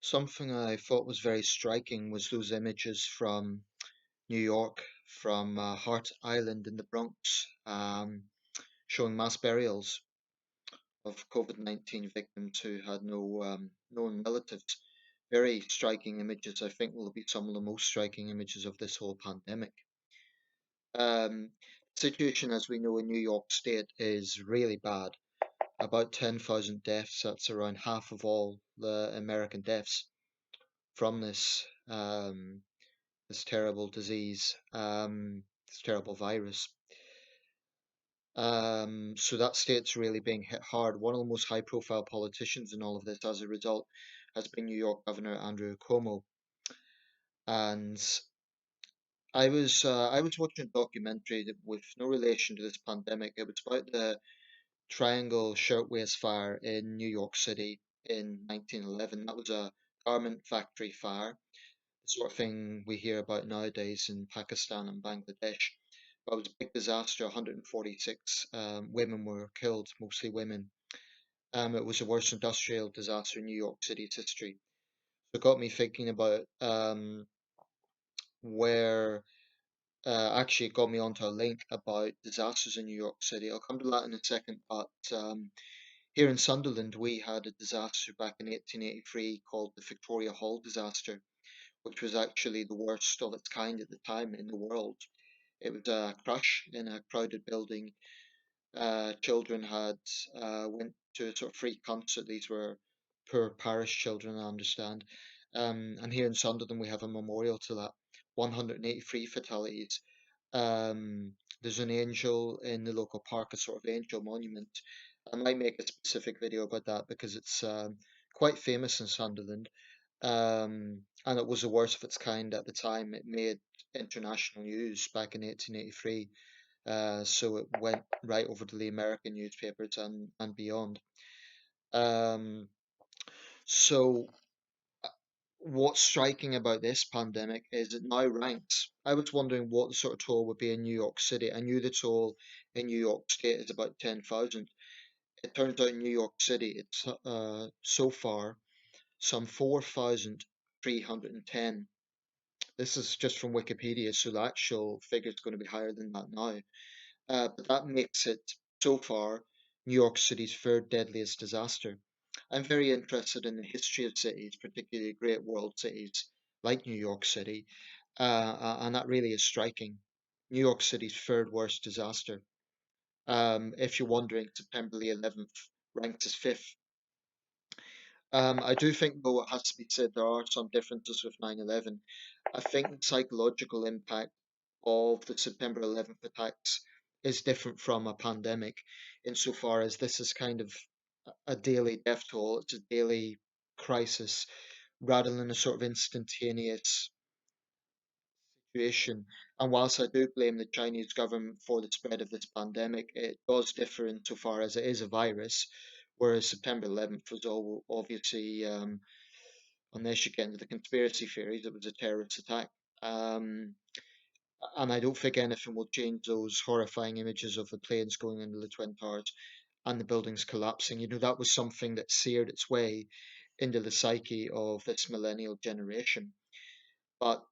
Something I thought was very striking was those images from New York, from Hart Island in the Bronx, showing mass burials of COVID-19 victims who had no known relatives. Very striking images. I think will be some of the most striking images of this whole pandemic. Situation, as we know, in New York State is really bad. About 10,000 deaths. That's around half of all the American deaths from this terrible disease, this terrible virus. So that state's really being hit hard. One of the most high-profile politicians in all of this, as a result, has been New York Governor Andrew Cuomo. And I was watching a documentary that, with no relation to this pandemic, it was about the Triangle Shirtwaist Fire in New York City in 1911. That was a garment factory fire, the sort of thing we hear about nowadays in Pakistan and Bangladesh. But it was a big disaster. 146 women were killed, mostly women. It was the worst industrial disaster in New York City's history. So it got me thinking about where actually it got me onto a link about disasters in New York City. I'll come to that in a second, but here in Sunderland, we had a disaster back in 1883 called the Victoria Hall disaster, which was actually the worst of its kind at the time in the world. It was a crash in a crowded building. Children had went to a sort of free concert. These were poor parish children, I understand. And here in Sunderland, we have a memorial to that. 183 fatalities. There's an angel in the local park, a sort of angel monument. I might make a specific video about that because it's quite famous in Sunderland. And it was the worst of its kind at the time. It made international news back in 1883. So it went right over to the American newspapers and beyond. Um, so what's striking about this pandemic is it now ranks. I was wondering what the sort of toll would be in New York City. I knew the toll in New York State is about 10,000. It turns out in New York City, it's so far some 4,310. This is just from Wikipedia, so the actual figure is going to be higher than that now. But that makes it, so far, New York City's third deadliest disaster. I'm very interested in the history of cities, particularly great world cities like New York City, and that really is striking. New York City's third worst disaster. If you're wondering, September the 11th ranks as fifth. I do think, though, it has to be said there are some differences with 9/11. I think the psychological impact of the September 11th attacks is different from a pandemic insofar as this is kind of a daily death toll, it's a daily crisis rather than a sort of instantaneous situation. And whilst I do blame the Chinese government for the spread of this pandemic, it does differ insofar as it is a virus, whereas September 11th was all obviously, unless you get into the conspiracy theories, it was a terrorist attack. Um, and I don't think anything will change those horrifying images of the planes going into the Twin Towers and the buildings collapsing. You know, that was something that seared its way into the psyche of this millennial generation. But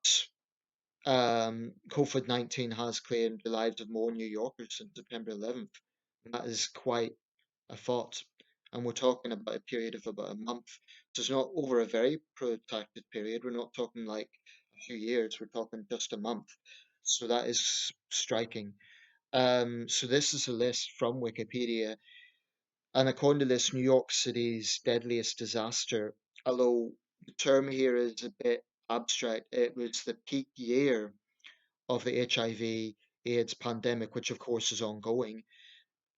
COVID-19 has claimed the lives of more New Yorkers since September 11th. And that is quite a thought. And we're talking about a period of about a month. So it's not over a very protracted period. We're not talking like a few years. We're talking just a month. So that is striking. So this is a list from Wikipedia. And according to this, New York City's deadliest disaster, although the term here is a bit abstract, it was the peak year of the HIV AIDS pandemic, which of course is ongoing,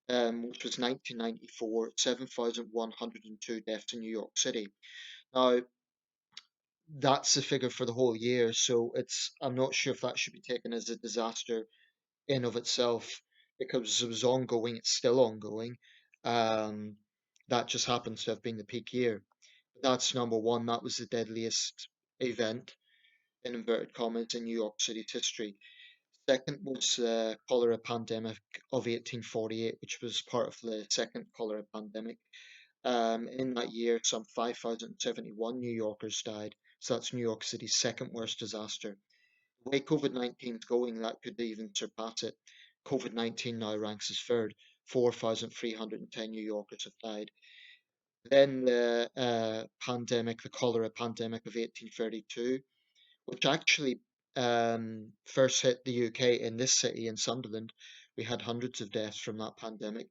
which was 1994, 7,102 deaths in New York City. Now, that's the figure for the whole year, so I'm not sure if that should be taken as a disaster in of itself because it was ongoing, it's still ongoing. Um, that just happens to have been the peak year. That's number one. That was the deadliest event in inverted commas in New York City's history. Second was the cholera pandemic of 1848, which was part of the second cholera pandemic. In that year, some 5,071 New Yorkers died. So that's New York City's second worst disaster. The way COVID-19 is going, that could even surpass it. COVID-19 now ranks as third. 4,310 New Yorkers have died. Then the pandemic, the cholera pandemic of 1832, which actually first hit the UK in this city in Sunderland. We had hundreds of deaths from that pandemic.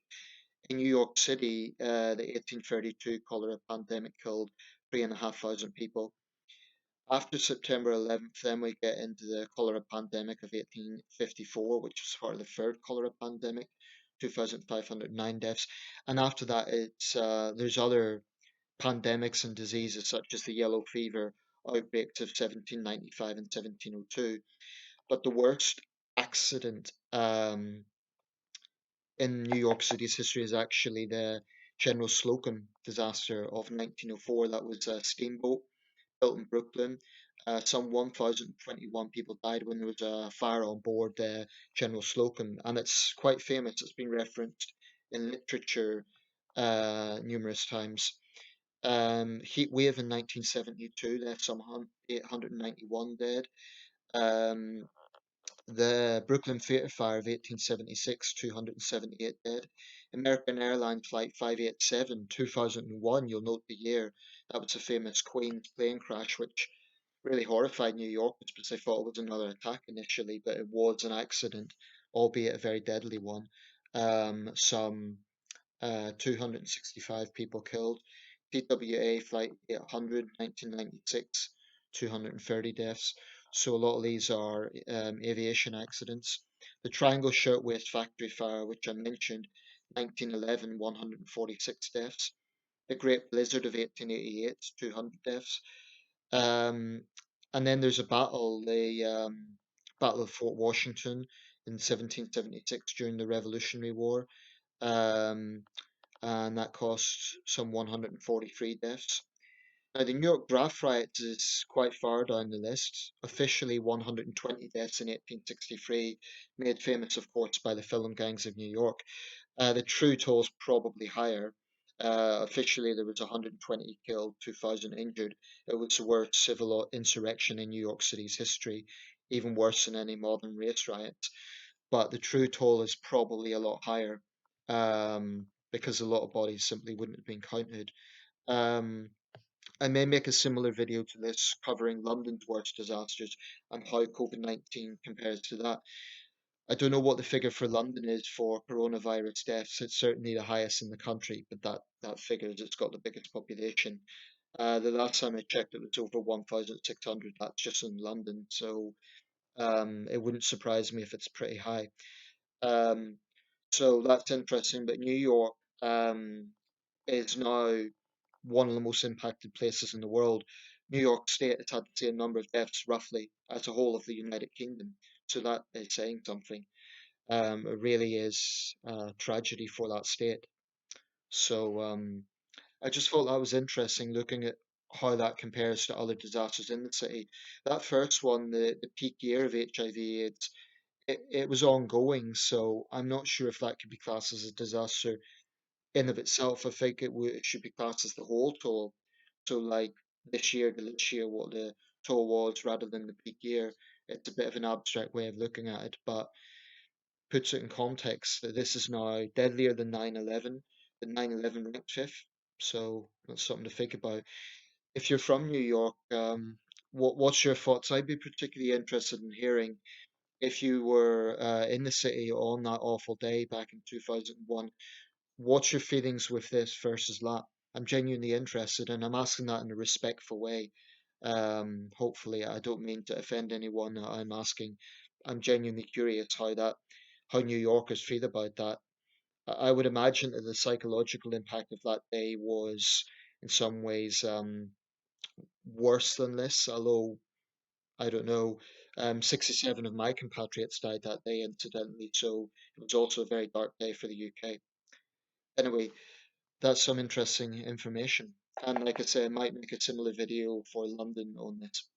In New York City, the 1832 cholera pandemic killed 3,500 people. After September 11th, then we get into the cholera pandemic of 1854, which was part of the third cholera pandemic, 2,509 deaths. And after that, there's other pandemics and diseases such as the yellow fever outbreaks of 1795 and 1702. But the worst accident in New York City's history is actually the General Slocum disaster of 1904. That was a steamboat built in Brooklyn. Some 1,021 people died when there was a fire on board the General Slocum, and it's quite famous. It's been referenced in literature numerous times. Heat wave in 1972 left some 891 dead. Um, the Brooklyn Theatre Fire of 1876, 278 dead. American Airlines Flight 587, 2001, you'll note the year. That was a famous Queen's plane crash, which really horrified New Yorkers because they thought it was another attack initially, but it was an accident, albeit a very deadly one. Some 265 people killed. TWA Flight 800, 1996, 230 deaths. So a lot of these are aviation accidents. The Triangle Shirtwaist Factory Fire, which I mentioned, 1911, 146 deaths. The Great Blizzard of 1888, 200 deaths. Um, and then there's a battle, the Battle of Fort Washington in 1776 during the Revolutionary War. Um, and that cost some 143 deaths. Now, the New York draft riots is quite far down the list. Officially, 120 deaths in 1863, made famous, of course, by the film gangs of New York. The true toll is probably higher. Officially, there was 120 killed, 2,000 injured. It was the worst civil insurrection in New York City's history, even worse than any modern race riots. But the true toll is probably a lot higher because a lot of bodies simply wouldn't have been counted. Um, I may make a similar video to this covering London's worst disasters and how COVID-19 compares to that. I don't know what the figure for London is for coronavirus deaths. It's certainly the highest in the country, but that figures it's got the biggest population. The last time I checked, it was over 1,600. That's just in London, so it wouldn't surprise me if it's pretty high. Um, so that's interesting. But New York is now one of the most impacted places in the world. New York State has had the same number of deaths, roughly, as a whole of the United Kingdom. So that is saying something. It really is a tragedy for that state. So I just thought that was interesting looking at how that compares to other disasters in the city. That first one, the peak year of HIV/AIDS, it was ongoing, so I'm not sure if that could be classed as a disaster in of itself. I think it should be classed as the whole toll. So like this year to this year, what the toll was rather than the peak year. It's a bit of an abstract way of looking at it, but puts it in context that this is now deadlier than 9/11. The 9/11 ranked fifth, so that's something to think about. If you're from New York, what's your thoughts? I'd be particularly interested in hearing if you were in the city on that awful day back in 2001. What's your feelings with this versus that? I'm genuinely interested, and I'm asking that in a respectful way. Hopefully, I don't mean to offend anyone. I'm asking. I'm genuinely curious how New Yorkers feel about that. I would imagine that the psychological impact of that day was, in some ways, worse than this. Although I don't know, 67 of my compatriots died that day, incidentally. So it was also a very dark day for the UK. Anyway, that's some interesting information. And like I say, I might make a similar video for London on this.